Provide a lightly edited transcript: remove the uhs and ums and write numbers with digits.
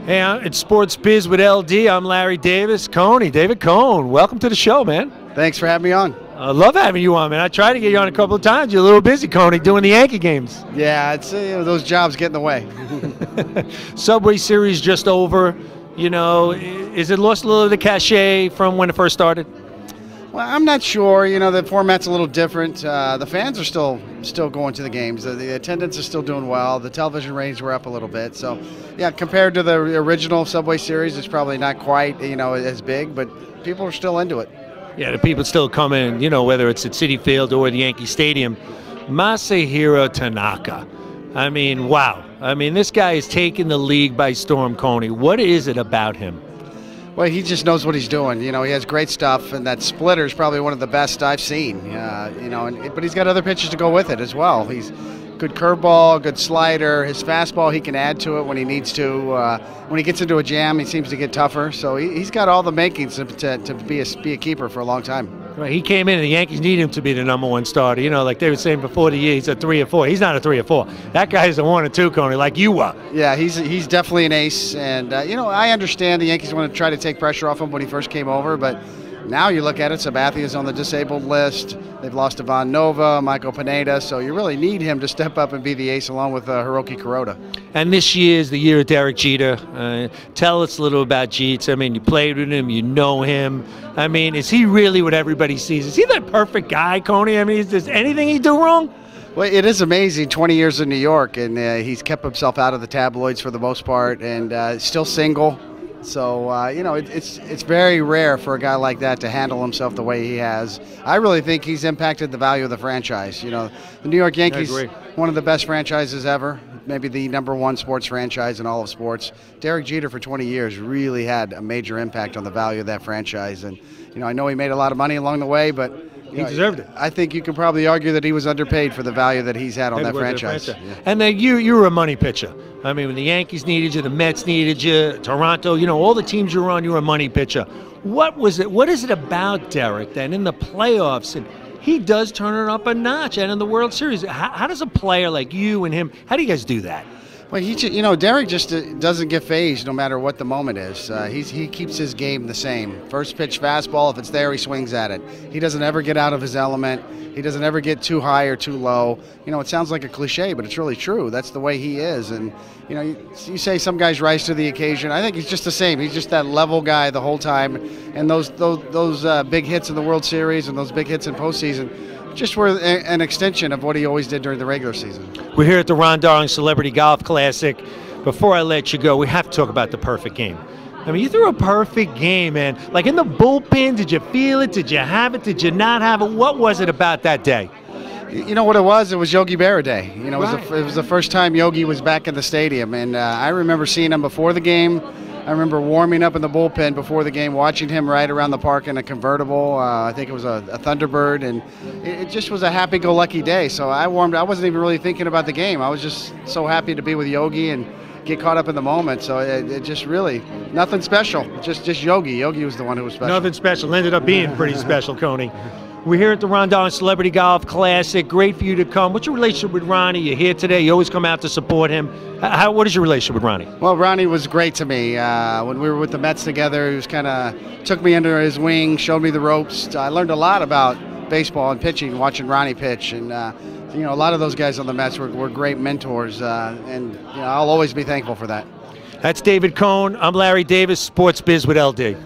Hey, it's Sports Biz with LD. I'm Larry Davis. David Cone, welcome to the show, man. Thanks for having me on. I love having you on, man. I tried to get you on a couple of times. You're a little busy, Coney, doing the Yankee games. Yeah, it's those jobs get in the way. Subway Series just over. You know, is it lost a little of the cachet from when it first started? Well, I'm not sure. You know, the format's a little different. The fans are still going to the games. The attendance is still doing well. The television ratings were up a little bit. So, yeah, compared to the original Subway Series, it's probably not quite, as big, but people are still into it. Yeah, the people still come in, whether it's at Citi Field or the Yankee Stadium. Masahiro Tanaka. I mean, wow. I mean, this guy is taking the league by storm, Coney. What is it about him? Well, he just knows what he's doing. He has great stuff, and that splitter is probably one of the best I've seen. But he's got other pitches to go with it as well. He's good curveball, good slider. His fastball, he can add to it when he needs to. When he gets into a jam, he seems to get tougher. So he's got all the makings to be a keeper for a long time. Right, he came in and the Yankees need him to be the #1 starter. Like they were saying before the year, he's a 3 or 4. He's not a 3 or 4. That guy's a 1 or 2, Coney, like you were. Yeah, he's definitely an ace. And, I understand the Yankees want to try to take pressure off him when he first came over, but now you look at it, Sabathia's on the disabled list. They've lost Ivan Nova, Michael Pineda, so you really need him to step up and be the ace along with Hiroki Kuroda. And this year is the year of Derek Jeter. Tell us a little about Jeter. I mean, you played with him, you know him. I mean, is he really what everybody sees? Is he that perfect guy, Coney? I mean, is there anything he do wrong? Well, it is amazing, 20 years in New York, and he's kept himself out of the tabloids for the most part, and still single. So, it's very rare for a guy like that to handle himself the way he has. I really think he's impacted the value of the franchise. The New York Yankees, one of the best franchises ever, maybe the #1 sports franchise in all of sports. Derek Jeter for 20 years really had a major impact on the value of that franchise. And, I know he made a lot of money along the way, but he deserved it. I think you can probably argue that he was underpaid for the value that he's had on that franchise. Yeah. And then you were a money pitcher. I mean, when the Yankees needed you, the Mets needed you, Toronto, all the teams you were on, you were a money pitcher. What was it? What is it about Derek then in the playoffs? And he does turn it up a notch, and in the World Series, how does a player like you and him? How do you guys do that? Well, Derek just doesn't get phased no matter what the moment is. He keeps his game the same. First pitch fastball, if it's there, he swings at it. He doesn't ever get out of his element. He doesn't ever get too high or too low. It sounds like a cliche, but it's really true. That's the way he is. And, you say some guys rise to the occasion. I think he's just the same. He's just that level guy the whole time. And those big hits in the World Series and those big hits in postseason just were an extension of what he always did during the regular season. We're here at the Ron Darling Celebrity Golf Classic. Before I let you go, we have to talk about the perfect game. I mean, you threw a perfect game, man. Like in the bullpen, did you feel it? Did you have it? Did you not have it? What was it about that day? You know what it was? It was Yogi Berra Day. It was the first time Yogi was back in the stadium, and I remember seeing him before the game. I remember warming up in the bullpen before the game, watching him ride around the park in a convertible. I think it was a Thunderbird, and it just was a happy-go-lucky day. So I wasn't even really thinking about the game. I was just so happy to be with Yogi and get caught up in the moment. So it just really, nothing special, just Yogi. Yogi was the one who was special. Nothing special. Ended up being pretty special, Coney. We're here at the Ron Darling Celebrity Golf Classic. Great for you to come. What's your relationship with Ronnie? You're here today. You always come out to support him. What is your relationship with Ronnie? Well, Ronnie was great to me. When we were with the Mets together, he was took me under his wing, showed me the ropes. I learned a lot about baseball and pitching watching Ronnie pitch. And, a lot of those guys on the Mets were great mentors. And I'll always be thankful for that. That's David Cone. I'm Larry Davis, Sports Biz with LD.